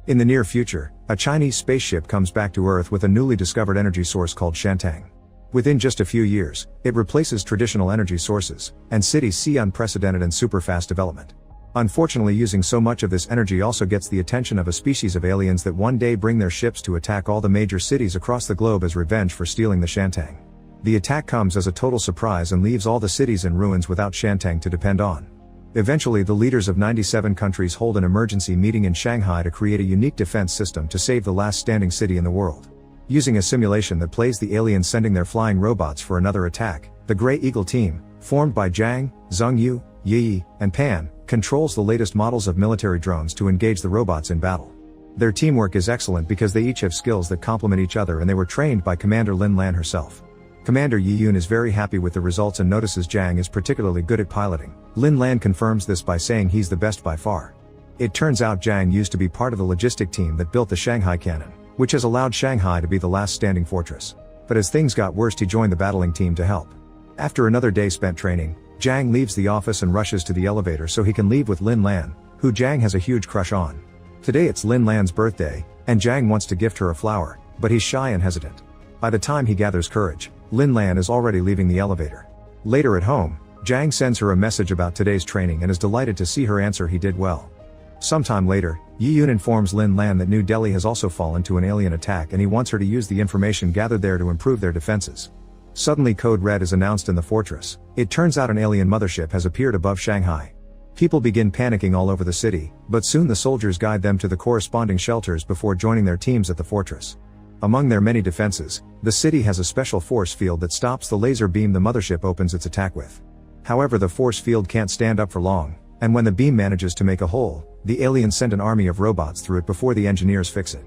In the near future, a Chinese spaceship comes back to Earth with a newly discovered energy source called shanghai. Within just a few years, it replaces traditional energy sources, and cities see unprecedented and super-fast development. Unfortunately, using so much of this energy also gets the attention of a species of aliens that one day bring their ships to attack all the major cities across the globe as revenge for stealing the shanghai. The attack comes as a total surprise and leaves all the cities in ruins without shanghai to depend on. Eventually, the leaders of 97 countries hold an emergency meeting in Shanghai to create a unique defense system to save the last standing city in the world. Using a simulation that plays the aliens sending their flying robots for another attack, the Grey Eagle team, formed by Zhang, Zhengyu, Yi, and Pan, controls the latest models of military drones to engage the robots in battle. Their teamwork is excellent because they each have skills that complement each other, and they were trained by Commander Lin Lan herself. Commander Yi Yun is very happy with the results and notices Zhang is particularly good at piloting. Lin Lan confirms this by saying he's the best by far. It turns out Zhang used to be part of the logistic team that built the Shanghai cannon, which has allowed Shanghai to be the last standing fortress. But as things got worse, he joined the battling team to help. After another day spent training, Zhang leaves the office and rushes to the elevator so he can leave with Lin Lan, who Zhang has a huge crush on. Today it's Lin Lan's birthday, and Zhang wants to gift her a flower, but he's shy and hesitant. By the time he gathers courage, Lin Lan is already leaving the elevator. Later at home, Zhang sends her a message about today's training and is delighted to see her answer he did well. Sometime later, Yi Yun informs Lin Lan that New Delhi has also fallen to an alien attack and he wants her to use the information gathered there to improve their defenses. Suddenly Code Red is announced in the fortress. It turns out an alien mothership has appeared above Shanghai. People begin panicking all over the city, but soon the soldiers guide them to the corresponding shelters before joining their teams at the fortress. Among their many defenses, the city has a special force field that stops the laser beam the mothership opens its attack with. However, the force field can't stand up for long, and when the beam manages to make a hole, the aliens send an army of robots through it before the engineers fix it.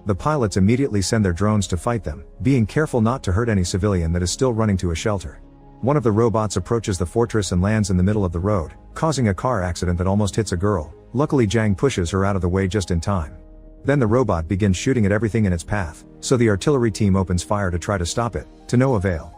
The pilots immediately send their drones to fight them, being careful not to hurt any civilian that is still running to a shelter. One of the robots approaches the fortress and lands in the middle of the road, causing a car accident that almost hits a girl. Luckily, Zhang pushes her out of the way just in time. Then the robot begins shooting at everything in its path, so the artillery team opens fire to try to stop it, to no avail.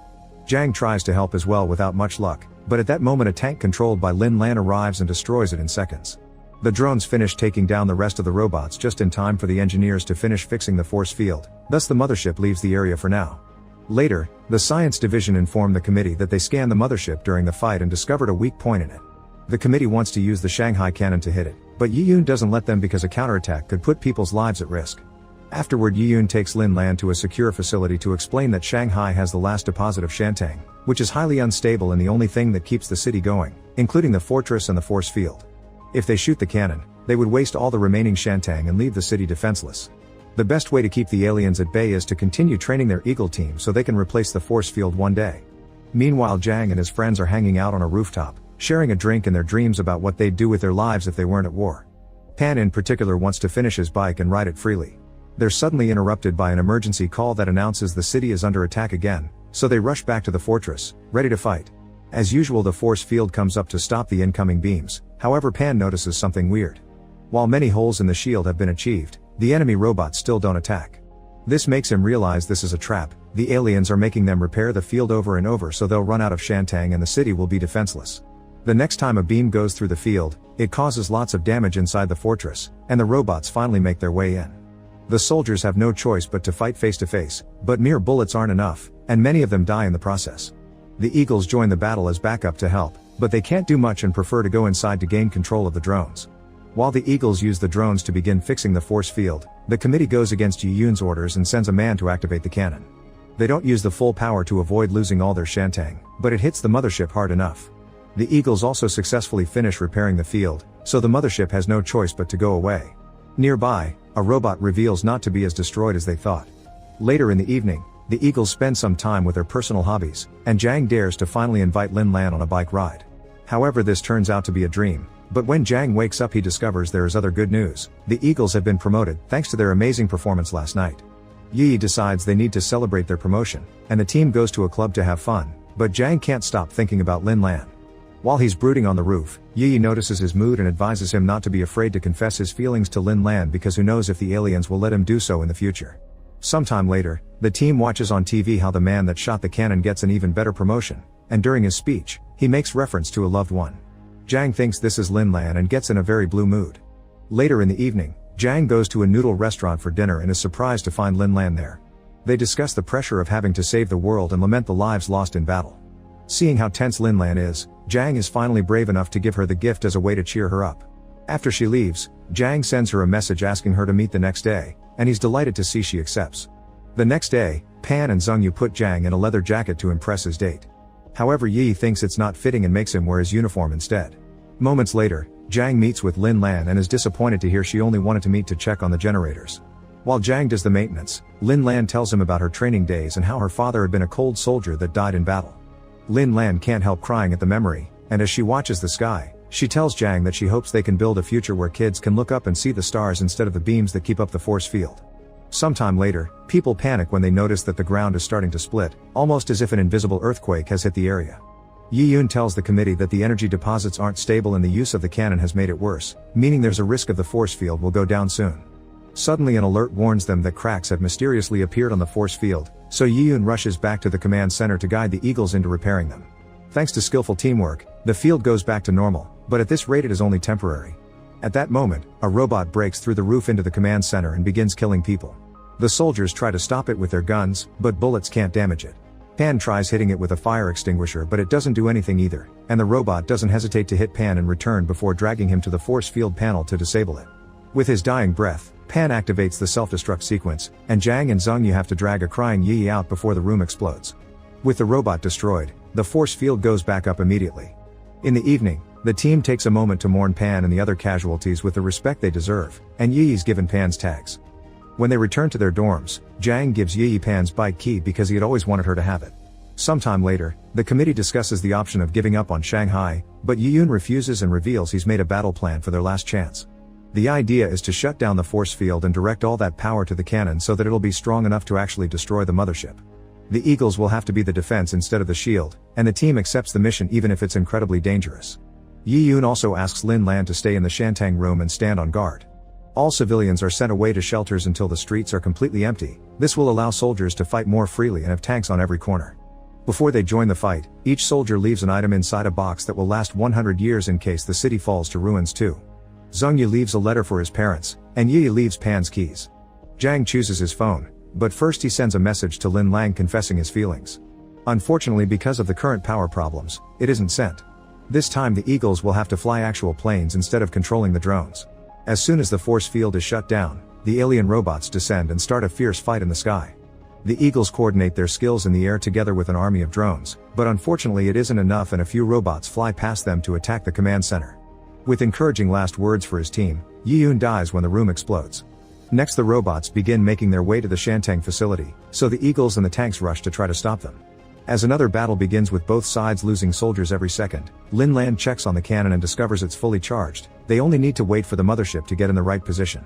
Zhang tries to help as well without much luck, but at that moment a tank controlled by Lin Lan arrives and destroys it in seconds. The drones finish taking down the rest of the robots just in time for the engineers to finish fixing the force field, thus the mothership leaves the area for now. Later, the science division informed the committee that they scanned the mothership during the fight and discovered a weak point in it. The committee wants to use the Shanghai cannon to hit it, but Yi Yun doesn't let them because a counterattack could put people's lives at risk. Afterward, Yi Yun takes Lin Lan to a secure facility to explain that Shanghai has the last deposit of shantung, which is highly unstable and the only thing that keeps the city going, including the fortress and the force field. If they shoot the cannon, they would waste all the remaining shantung and leave the city defenseless. The best way to keep the aliens at bay is to continue training their Eagle team so they can replace the force field one day. Meanwhile, Zhang and his friends are hanging out on a rooftop, sharing a drink in their dreams about what they'd do with their lives if they weren't at war. Pan in particular wants to finish his bike and ride it freely. They're suddenly interrupted by an emergency call that announces the city is under attack again, so they rush back to the fortress, ready to fight. As usual, the force field comes up to stop the incoming beams. However, Pan notices something weird. While many holes in the shield have been achieved, the enemy robots still don't attack. This makes him realize this is a trap. The aliens are making them repair the field over and over so they'll run out of shantung and the city will be defenseless. The next time a beam goes through the field, it causes lots of damage inside the fortress, and the robots finally make their way in. The soldiers have no choice but to fight face to face, but mere bullets aren't enough, and many of them die in the process. The Eagles join the battle as backup to help, but they can't do much and prefer to go inside to gain control of the drones. While the Eagles use the drones to begin fixing the force field, the committee goes against Yi Yun's orders and sends a man to activate the cannon. They don't use the full power to avoid losing all their shantung, but it hits the mothership hard enough. The Eagles also successfully finish repairing the field, so the mothership has no choice but to go away. Nearby, a robot reveals not to be as destroyed as they thought. Later in the evening, the Eagles spend some time with their personal hobbies, and Zhang dares to finally invite Lin Lan on a bike ride. However, this turns out to be a dream, but when Zhang wakes up he discovers there is other good news. The Eagles have been promoted, thanks to their amazing performance last night. Yi decides they need to celebrate their promotion, and the team goes to a club to have fun, but Zhang can't stop thinking about Lin Lan. While he's brooding on the roof, Yi notices his mood and advises him not to be afraid to confess his feelings to Lin Lan because who knows if the aliens will let him do so in the future. Sometime later, the team watches on TV how the man that shot the cannon gets an even better promotion, and during his speech, he makes reference to a loved one. Zhang thinks this is Lin Lan and gets in a very blue mood. Later in the evening, Jiang goes to a noodle restaurant for dinner and is surprised to find Lin Lan there. They discuss the pressure of having to save the world and lament the lives lost in battle. Seeing how tense Lin Lan is, Jiang is finally brave enough to give her the gift as a way to cheer her up. After she leaves, Jiang sends her a message asking her to meet the next day, and he's delighted to see she accepts. The next day, Pan and Zhengyu put Jiang in a leather jacket to impress his date. However, Yi thinks it's not fitting and makes him wear his uniform instead. Moments later, Jiang meets with Lin Lan and is disappointed to hear she only wanted to meet to check on the generators. While Jiang does the maintenance, Lin Lan tells him about her training days and how her father had been a cold soldier that died in battle. Lin Lan can't help crying at the memory, and as she watches the sky, she tells Jiang that she hopes they can build a future where kids can look up and see the stars instead of the beams that keep up the force field. Sometime later, people panic when they notice that the ground is starting to split, almost as if an invisible earthquake has hit the area. Yi Yun tells the committee that the energy deposits aren't stable and the use of the cannon has made it worse, meaning there's a risk of the force field will go down soon. Suddenly an alert warns them that cracks have mysteriously appeared on the force field, so Yi Yun rushes back to the command center to guide the Eagles into repairing them. Thanks to skillful teamwork, the field goes back to normal, but at this rate it is only temporary. At that moment, a robot breaks through the roof into the command center and begins killing people. The soldiers try to stop it with their guns, but bullets can't damage it. Pan tries hitting it with a fire extinguisher, but it doesn't do anything either, and the robot doesn't hesitate to hit Pan in return before dragging him to the force field panel to disable it. With his dying breath, Pan activates the self-destruct sequence, and Jiang and Zhengyu have to drag a crying Yi out before the room explodes. With the robot destroyed, the force field goes back up immediately. In the evening, the team takes a moment to mourn Pan and the other casualties with the respect they deserve, and Yi is given Pan's tags. When they return to their dorms, Jiang gives Yi Pan's bike key because he had always wanted her to have it. Sometime later, the committee discusses the option of giving up on Shanghai, but Yi Yun refuses and reveals he's made a battle plan for their last chance. The idea is to shut down the force field and direct all that power to the cannon so that it'll be strong enough to actually destroy the mothership. The Eagles will have to be the defense instead of the shield, and the team accepts the mission even if it's incredibly dangerous. Yi Yun also asks Lin Lan to stay in the Shantang room and stand on guard. All civilians are sent away to shelters until the streets are completely empty. This will allow soldiers to fight more freely and have tanks on every corner. Before they join the fight, each soldier leaves an item inside a box that will last 100 years in case the city falls to ruins too. Zhengyu leaves a letter for his parents, and Yi leaves Pan's keys. Jiang chooses his phone, but first he sends a message to Lin Lan confessing his feelings. Unfortunately, because of the current power problems, it isn't sent. This time the Eagles will have to fly actual planes instead of controlling the drones. As soon as the force field is shut down, the alien robots descend and start a fierce fight in the sky. The Eagles coordinate their skills in the air together with an army of drones, but unfortunately it isn't enough and a few robots fly past them to attack the command center. With encouraging last words for his team, Yi Yun dies when the room explodes. Next, the robots begin making their way to the Shantang facility, so the Eagles and the tanks rush to try to stop them. As another battle begins with both sides losing soldiers every second, Lin Lan checks on the cannon and discovers it's fully charged. They only need to wait for the mothership to get in the right position.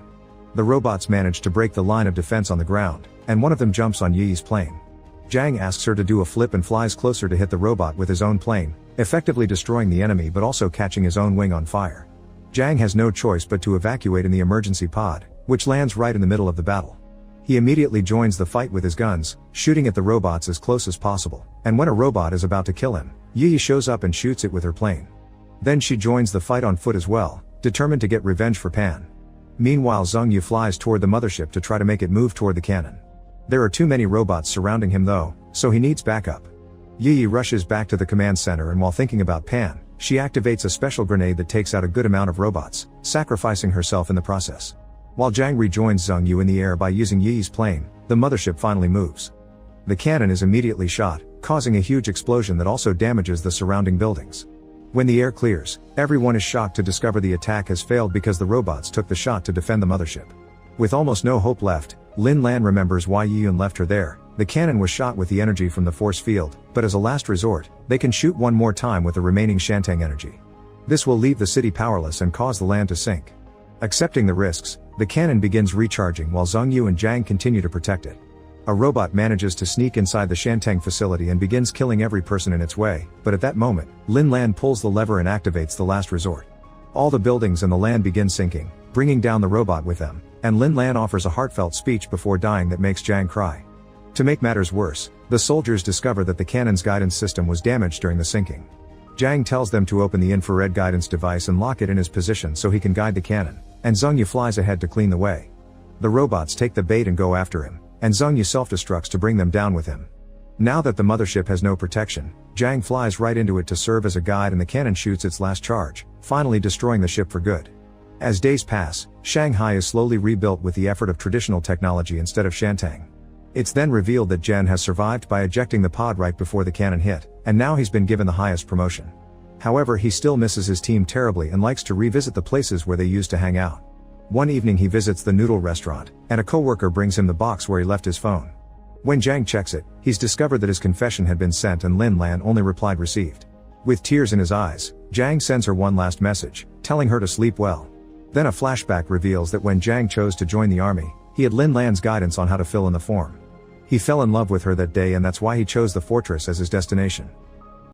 The robots manage to break the line of defense on the ground, and one of them jumps on Yi's plane. Jiang asks her to do a flip and flies closer to hit the robot with his own plane, effectively destroying the enemy but also catching his own wing on fire. Jiang has no choice but to evacuate in the emergency pod, which lands right in the middle of the battle. He immediately joins the fight with his guns, shooting at the robots as close as possible, and when a robot is about to kill him, Yi shows up and shoots it with her plane. Then she joins the fight on foot as well, determined to get revenge for Pan. Meanwhile, Zhengyu flies toward the mothership to try to make it move toward the cannon. There are too many robots surrounding him though, so he needs backup. Yi rushes back to the command center and while thinking about Pan, she activates a special grenade that takes out a good amount of robots, sacrificing herself in the process. While Jiang rejoins Zhengyu in the air by using Yi's plane, the mothership finally moves. The cannon is immediately shot, causing a huge explosion that also damages the surrounding buildings. When the air clears, everyone is shocked to discover the attack has failed because the robots took the shot to defend the mothership. With almost no hope left, Lin Lan remembers why Yi Yun left her there. The cannon was shot with the energy from the force field, but as a last resort, they can shoot one more time with the remaining Shantang energy. This will leave the city powerless and cause the land to sink. Accepting the risks, the cannon begins recharging while Zhengyu and Jiang continue to protect it. A robot manages to sneak inside the Shantang facility and begins killing every person in its way, but at that moment, Lin Lan pulls the lever and activates the last resort. All the buildings and the land begin sinking, bringing down the robot with them, and Lin Lan offers a heartfelt speech before dying that makes Jiang cry. To make matters worse, the soldiers discover that the cannon's guidance system was damaged during the sinking. Jiang tells them to open the infrared guidance device and lock it in his position so he can guide the cannon. and Zhengyu flies ahead to clean the way. The robots take the bait and go after him, and Zhengyu self-destructs to bring them down with him. Now that the mothership has no protection, Zhang flies right into it to serve as a guide and the cannon shoots its last charge, finally destroying the ship for good. As days pass, Shanghai is slowly rebuilt with the effort of traditional technology instead of Shantang. It's then revealed that Zhen has survived by ejecting the pod right before the cannon hit, and now he's been given the highest promotion. However, he still misses his team terribly and likes to revisit the places where they used to hang out. One evening he visits the noodle restaurant, and a coworker brings him the box where he left his phone. When Zhang checks it, he's discovered that his confession had been sent and Lin Lan only replied received. With tears in his eyes, Zhang sends her one last message, telling her to sleep well. Then a flashback reveals that when Zhang chose to join the army, he had Lin Lan's guidance on how to fill in the form. He fell in love with her that day and that's why he chose the fortress as his destination.